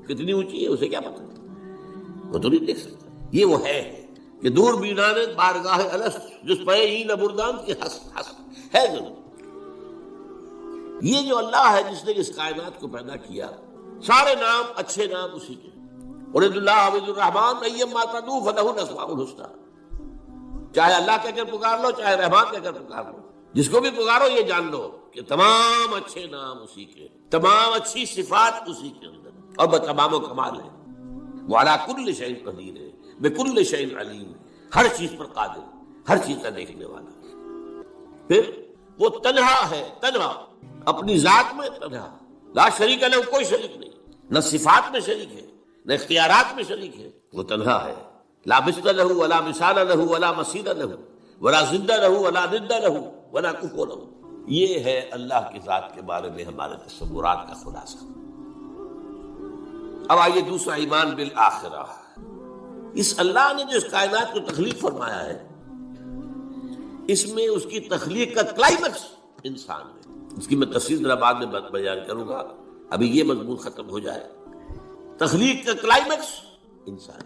کتنی اونچی ہے اسے کیا پتا، وہ تو نہیں دیکھ سکتا. یہ وہ ہے کہ دور بینان بارگاہ الست جس پین بردان کی ہست ہے ضرور. یہ جو اللہ ہے جس نے اس کائنات کو پیدا کیا، سارے نام اچھے نام اسی کے. ارید اللہ عبد الرحمن ایما تدعو فلہ الاسماء الحسنی. چاہے اللہ کہہ کر پکار لو، چاہے رحمان کہہ کر پکار لو، جس کو بھی پکارو یہ جان لو کہ تمام اچھے نام اسی کے، تمام اچھی صفات اسی کے اندر، اور تمام و کمال ہے. وہ علی کل شیء قدیر ہے، بکل شیء علیم، ہر چیز پر قادر، ہر چیز کا دیکھنے والا. پھر وہ تنہا ہے، تنہا اپنی ذات میں تنہا، لا شریک لہ، کوئی شریک نہیں، نہ صفات میں شریک ہے نہ اختیارات میں شریک ہے. وہ تنہا ہے، لا مثل لہ ولا مثال لہ ولا مثیل لہ ولا ضد لہ ولا ند لہ ولا کفو لہ. یہ ہے اللہ کی ذات کے بارے میں ہمارے تصورات کا خلاصہ. اب آئیے دوسرا، ایمان بالآخرہ. اس اللہ نے جو اس کائنات کو تخلیق فرمایا ہے، اس میں اس کی تخلیق کا کلائمیکس انسان ہے. اس کی میں تفصیل ذرا بعد میں بیان کروں گا، ابھی یہ مضمون ختم ہو جائے. تخلیق کا کلائمیکس انسان.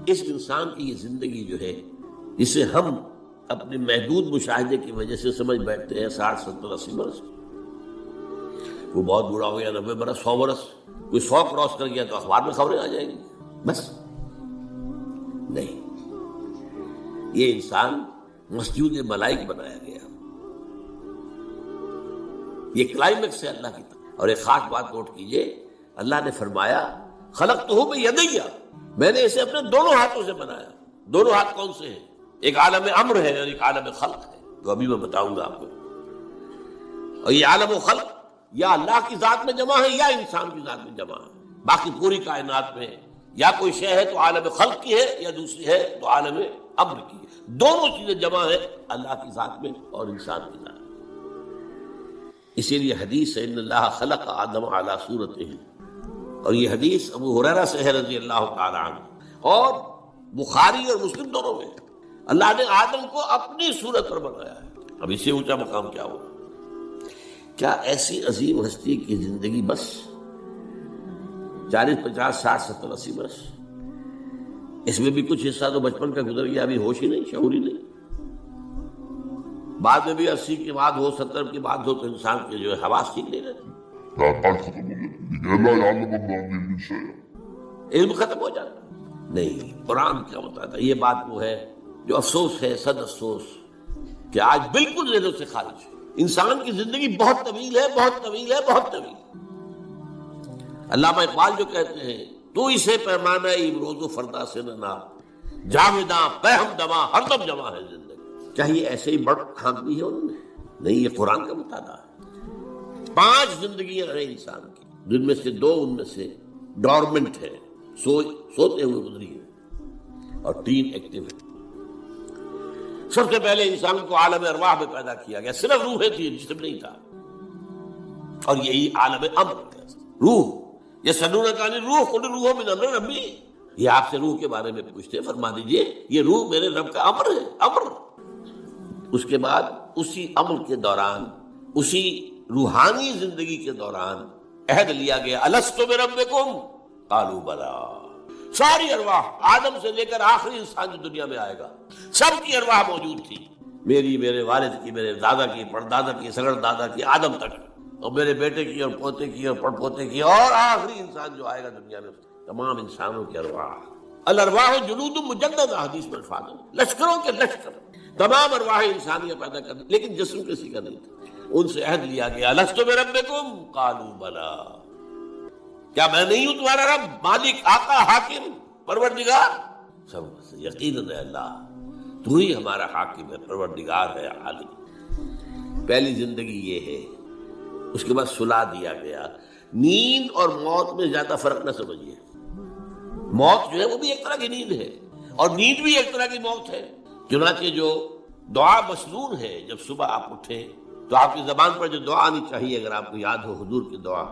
اس انسان کی یہ زندگی جو ہے، اسے ہم اپنے محدود مشاہدے کی وجہ سے سمجھ بیٹھتے ہیں 60 70 80 برس. وہ بہت بوڑھا ہو گیا 90 برس 100 برس، کوئی 100 کراس کر گیا تو اخبار میں خبریں آ جائیں گی. بس نہیں، یہ انسان مسجود ملائک بنایا گیا. یہ کلائمیکس ہے اللہ کی طرف. اور ایک خاص بات نوٹ کیجئے، اللہ نے فرمایا خلقتہ بیدی، میں نے اسے اپنے دونوں ہاتھوں سے بنایا. دونوں ہاتھ کون سے ہیں؟ ایک عالم امر ہے اور ایک عالم خلق ہے، تو ابھی میں بتاؤں گا آپ کو. اور یہ عالم و خلق یا اللہ کی ذات میں جمع ہے یا انسان کی ذات میں جمع ہے. باقی پوری کائنات میں یا کوئی شے ہے تو عالم خلق کی ہے، یا دوسری ہے تو عالم امر کی ہے. دونوں چیزیں جمع ہے اللہ کی ذات میں اور انسان کی ذات میں. اسی لیے حدیث ہے ان اللہ خلق آدم علی صورتہ، اور یہ حدیث ابو ہریرہ سے ہے رضی اللہ تعالی عنہ، اور بخاری اور مسلم دونوں میں. اللہ نے آدم کو اپنی صورت پر بنایا ہے. اب اس سے اونچا مقام کیا ہو؟ کیا ایسی عظیم ہستی کی زندگی بس 40 50 60 70 80 برس؟ اس میں بھی کچھ حصہ تو بچپن کا گزر گیا، ابھی ہوش ہی نہیں، شعور ہی نہیں. بعد میں بھی 80 کے بعد ہو، 70 کے بعد ہو، تو انسان کے جو ہے حواس ٹھیک نہیں رہتے. لكي لا يعلم الله من شيء. علم ختم ہو جاتا نہیں. قرآن کیا بتاتا ہے؟ یہ بات وہ ہے جو افسوس ہے، صد افسوس، کہ آج بالکل ذہنوں سے خارج ہے. انسان کی زندگی بہت طویل ہے، بہت طویل ہے، بہت طویل. علامہ اقبال جو کہتے ہیں تو اسے پیمانہ امروز و فردا سے نہ جاویداں پہم دما ہر دم جمع ہے زندگی. کیا یہ ایسے ہی بڑھ کھانک دی ہے انہوں نے؟ نہیں، یہ قرآن کا مطالعہ ہے. 5 زندگیاں ہیں انسان کی، جن میں سے 2 ان میں سے ڈورمنٹ ہے، سوتے ہوئے گزری ہے، اور 3 ایکٹیو ہے. سب سے پہلے انسان کو عالم ارواح میں پیدا کیا گیا، صرف روحیں تھی، جسم نہیں تھا، اور یہی عالم امر ہے. روح یسألونک عن الروح قل الروح من امر ربی. یہ آپ سے روح کے بارے میں پوچھتے ہیں، فرما دیجئے یہ روح میرے رب کا امر ہے، امر. اس کے بعد اسی امر کے دوران، اسی روحانی زندگی کے دوران عہد لیا گیا، الست بربکم قالوا بلی. ساری ارواح آدم سے لے کر آخری انسان جو دنیا میں آئے گا، سب کی ارواح موجود تھی. میری، میرے والد کی، میرے دادا کی، پردادا کی، سگڑ دادا کی، آدم تک، اور میرے بیٹے کی، اور پوتے کی، اور پڑ پوتے کی، اور آخری انسان جو آئے گا دنیا میں، تمام انسانوں کی ارواح. الارواح جنود مجندہ، حدیث میں الفاظ ہیں، لشکروں کے لشکر، تمام ارواح انسانیہ پیدا کر دی، لیکن جسم کسی کا نہیں تھا. ان سے عہد لیا گیا، الست بربکم قالوا بلی. کیا میں نہیں ہوں تمہارا رب، مالک، آقا، حاکم، پروردگار؟ سب یقیناً ہے اللہ، تو ہی ہمارا حاکم ہے، پروردگار ہے، عالم. پہلی زندگی یہ ہے. اس کے بعد سلا دیا گیا. نیند اور موت میں زیادہ فرق نہ سمجھیے. موت جو ہے وہ بھی ایک طرح کی نیند ہے، اور نیند بھی ایک طرح کی موت ہے. چنانچہ جو دعا مسنون ہے، جب صبح آپ اٹھیں تو آپ کی زبان پر جو دعا آنی چاہیے، اگر آپ کو یاد ہو حضور کی دعا،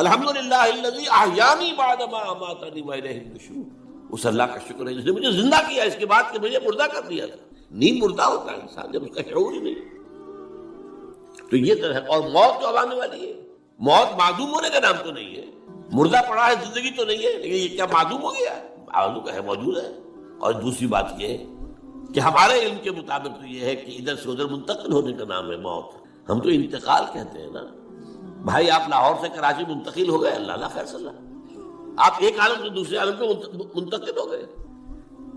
الحمدللہ الذی احیانی بعد ما اماتنی والیہ النشور. اس اللہ کا شکر ہے جس نے مجھے زندہ کیا اس کے بعد کہ مجھے مردہ کر دیا تھا. نیند مردہ ہوتا ہے انسان جب اس کا شعور ہی نہیں. تو یہ طرح. اور موت تو اب آنے والی ہے. موت معدوم ہونے کا نام تو نہیں ہے. مردہ پڑا ہے، زندگی تو نہیں ہے، لیکن یہ کیا معدوم ہو گیا ہے؟ معدوم ہے، موجود ہے. اور دوسری بات یہ کہ ہمارے علم کے مطابق تو یہ ہے کہ ادھر سے ادھر منتقل ہونے کا نام ہے موت. ہم تو انتقال کہتے ہیں نا. بھائی آپ لاہور سے کراچی منتقل ہو گئے، اللہ خیر صلی اللہ، آپ ایک عالم سے دوسرے عالم میں منتقل ہو گئے.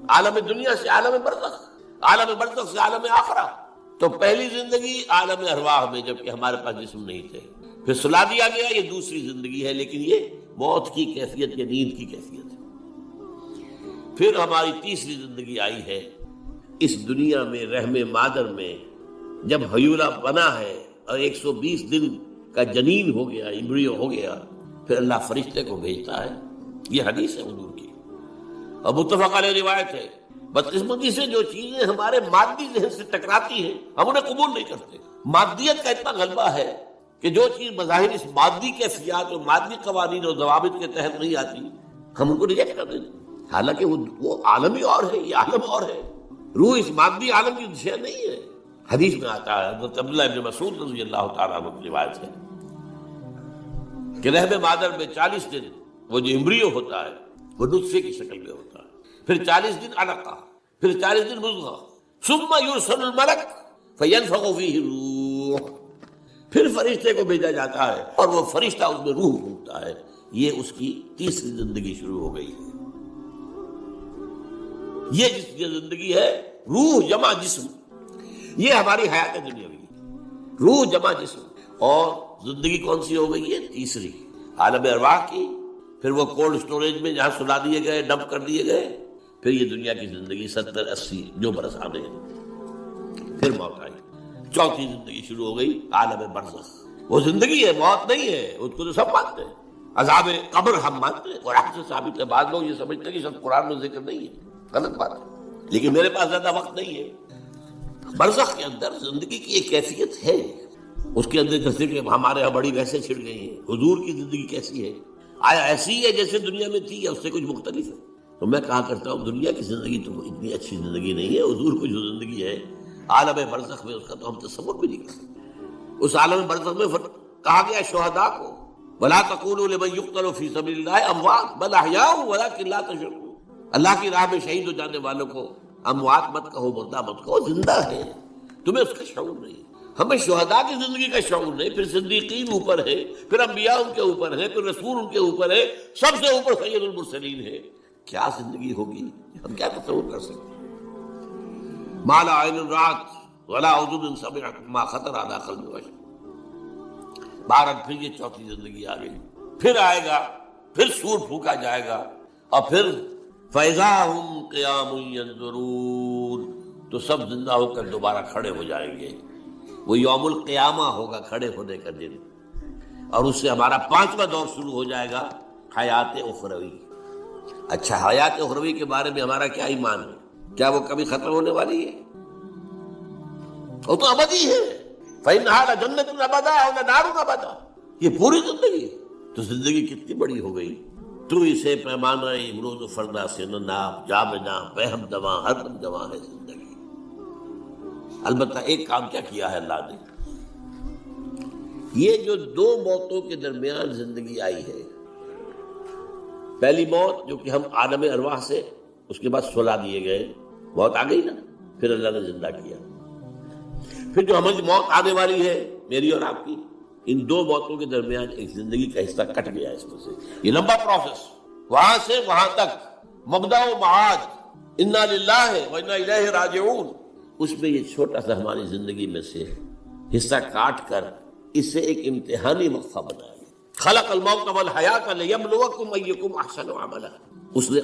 عالم دنیا سے عالم برزخ، عالم برزخ سے عالم آخرہ. تو پہلی زندگی عالم ارواح میں، جبکہ ہمارے پاس جسم نہیں تھے. پھر سلا دیا گیا، یہ دوسری زندگی ہے، لیکن یہ موت کی کیفیت یا نیند کی کیفیت ہے. پھر ہماری تیسری زندگی آئی ہے اس دنیا میں، رحم مادر میں جب حیولہ بنا ہے اور 120 دن کا جنین ہو گیا، ایمبریو ہو گیا، پھر اللہ فرشتے کو بھیجتا ہے. یہ حدیث ہے حضور کی اور متفق علیہ روایت ہے. بدقسمتی سے جو چیزیں ہمارے مادی ذہن سے ٹکراتی ہیں ہم انہیں قبول نہیں کرتے. مادیت کا اتنا غلبہ ہے کہ جو چیز بظاہر اس مادی کیفیات اور مادی قوانین اور ضوابط کے تحت نہیں آتی، ہم ان کو ریجیکٹ کر دیتے. حالانکہ وہ عالم ہی اور ہے، یہ عالم اور ہے. روح اس مادی عالم کی شے نہیں ہے. حدیث میں آتا ہے، حضرت عبداللہ ابن مسعود رضی اللہ تعالیٰ عنہ کی روایت ہے کہ رحم مادر میں 40 دن وہ جو امبریو ہوتا ہے وہ نطفے کی شکل میں ہوتا ہے، پھر 40 دن علقہ، پھر 40 دن مضغہ، ثم یرسل الملک فینفخ فیہ الروح. پھر فرشتے کو بھیجا جاتا ہے اور وہ فرشتہ اس میں روح پھونکتا ہے. یہ اس کی تیسری زندگی شروع ہو گئی ہے. یہ جس کی زندگی ہے روح جمع جسم، یہ ہماری حیات دنیاوی. روح جمع جسم. اور زندگی کون سی ہو گئی ہے؟ تیسری، عالم ارواح کی. پھر وہ کولڈ سٹوریج میں جہاں سلا دیے گئے، ڈمپ کر دیے گئے. پھر یہ دنیا کی زندگی 70-80 جو برس آنے ہیں. پھر موت آئی. چوتھی زندگی شروع ہو گئی، عالم برزخ. وہ زندگی ہے، موت نہیں ہے. اس کو تو سب مانتے ہیں. عذاب قبر ہم مانتے ہیں، قرآن سے ثابت ہے. بعض لوگ یہ سمجھتے ہیں کہ شاید قرآن میں ذکر نہیں ہے، غلط بات ہے. لیکن میرے پاس زیادہ وقت نہیں ہے. برزخ کے اندر زندگی کی ایک کیفیت ہے. اس کے اندر جیسے کہ ہمارے یہاں بڑی ویسے چھڑ گئی ہیں. حضور کی زندگی کیسی ہے؟ آیا ایسی ہے جیسے دنیا میں تھی یا اس سے کچھ مختلف ہے؟ تو میں کہا کرتا ہوں دنیا کی زندگی تو اتنی اچھی زندگی نہیں ہے. حضور کو جو زندگی ہے عالم برزخ میں، اس کا تو ہم تصور بھی نہیں کر سکتے. اس عالم برزخ میں کہا گیا شہداء کو وَلَا تَقُولُوا لِمَن يُقْتَلُ فِي سَبِيلِ اللَّهِ أَمْوَاتٌ بَلْ أَحْيَاءٌ وَلَٰكِن لَّا تَشْعُرُونَ. اللہ کی راہ میں شہید ہو جانے والوں کو اموات مت کہو، مردہ مت کہو، زندہ ہے. تمہیں اس کا شعور نہیں. ہمیں شہداء کی زندگی کا شعور نہیں، پھر صدیقین اوپر ہے، پھر انبیاء ان کے اوپر ہے، پھر رسول ان کے اوپر ہے، سب سے اوپر سید المرسلین ہے. کیا زندگی ہوگی، ہم کیا تصور کر سکتے ہیں؟ ما لا عین رأت ولا اذن سمعت ما خطر علی قلب بشر. بہرحال پھر یہ چوتھی زندگی آ گئی، پھر آئے گا، پھر سور پھونکا جائے گا، اور پھر فَإِذَا هُمْ قِيَامٌ يَنظُرُونَ، تو سب زندہ ہو کر دوبارہ کھڑے ہو جائیں گے. وہ یوم القیامہ ہوگا، کھڑے ہونے کا دن، اور اس سے ہمارا 5واں دور شروع ہو جائے گا، حیات اخروی. اچھا، حیات اخروی کے بارے میں ہمارا کیا ایمان ہے؟ کیا وہ کبھی ختم ہونے والی ہے؟ وہ تو ابدی ہے. فَإِنَّهَا لَجَنَّةٌ أَبَدًا أَوْ لَنَارٌ أَبَدًا. یہ پوری زندگی. تو زندگی کتنی بڑی ہو گئی. تو اسے پیمانہ امروز و فردا سے نہ ناپ، جامنا بہم دواں، ہر دم دواں ہے زندگی. البتہ ایک کام کیا کیا ہے اللہ نے، یہ جو دو موتوں کے درمیان زندگی آئی ہے، پہلی موت جو کہ ہم عالم ارواح سے، اس کے بعد سلا دیے گئے، موت آ گئی نا، پھر اللہ نے زندہ کیا. پھر جو ہمیں موت آنے والی ہے میری اور آپ کی، ان دو موتوں کے درمیان ایک زندگی کا حصہ کٹ گیا. اس میں سے یہ لمبا پروسیس، وہاں سے وہاں تک، مبدأ و معاد، انا للہ و انا الیہ راجعون، اس میں یہ چھوٹا سا ہماری زندگی میں سے حصہ کاٹ کر اسے ایک امتحانی وقفہ بنایا. خلق الموت والحیات لیبلوکم ایکم احسن عملا. اس نے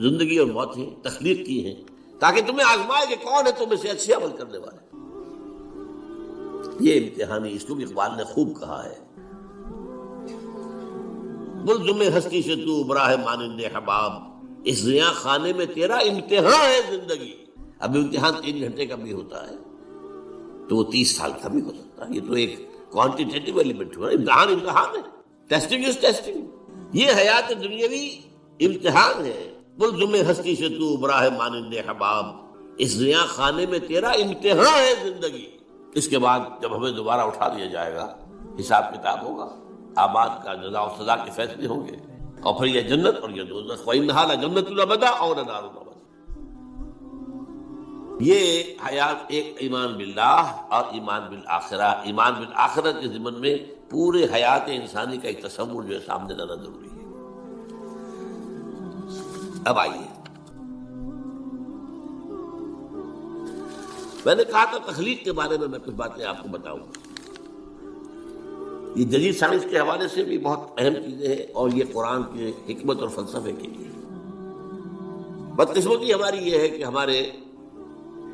زندگی اور موتیں تخلیق کی ہیں تاکہ تمہیں آزمائے کہ کون ہے تم میں سے اچھے عمل کرنے والے. یہ امتحانی، اس کو بھی اقبال نے خوب کہا ہے. ملزم ہستی سے تو ابراہ مانند حباب، اس زیاں خانے میں تیرا امتحان ہے زندگی. اب امتحان 3 گھنٹے کا بھی ہوتا ہے تو وہ 30 سال کا بھی ہو سکتا ہے. یہ تو ایک کوانٹیٹیو ایلیمنٹ ہوا. امتحان ہے، ٹیسٹنگ از ٹیسٹنگ. یہ حیات دنیاوی امتحان ہے. ملزم ہستی سے تو ابراہ مانند حباب، اس زیاں خانے میں تیرا امتحان ہے زندگی. اس کے بعد جب ہمیں دوبارہ اٹھا لیا جائے گا، حساب کتاب ہوگا، اعمال کا جزا و سزا کے فیصلے ہوں گے، اور پھر یہ جنت اور یہ دوزخ. وَإِنَّهَا لَجَنَّةٌ أَبَدًا أَوْ لَنَارٌ أَبَدًا. یہ حیات ایک ایمان باللہ اور ایمان بالآخرہ. ایمان بالآخرت کے ضمن میں پورے حیات انسانی کا ایک تصور جو ہے سامنے لانا ضروری ہے. اب آئیے، میں نے کہا تھا تخلیق کے بارے میں کچھ باتیں آپ کو بتاؤں. یہ جدید سائنس کے حوالے سے بھی بہت اہم چیزیں ہیں، اور یہ قرآن کے حکمت اور فلسفے کے لیے. بدقسمتی ہماری یہ ہے کہ ہمارے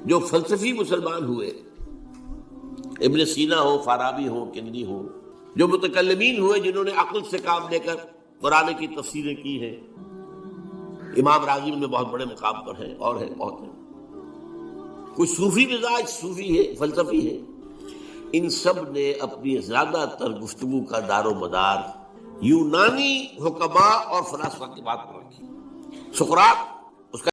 جو فلسفی مسلمان ہوئے، ابن سینا ہو، فارابی ہو، کندی ہو، جو متکلمین ہوئے جنہوں نے عقل سے کام لے کر قرآن کی تفسیریں کی ہیں، امام راغب میں بہت بڑے مقام پر ہیں، اور ہیں بہت ہیں. کچھ صوفی مزاج، صوفی ہے، فلسفی ہے. ان سب نے اپنی زیادہ تر گفتگو کا دار و مدار یونانی حکماء اور فلاسفہ کی بات پر رکھی. سقراط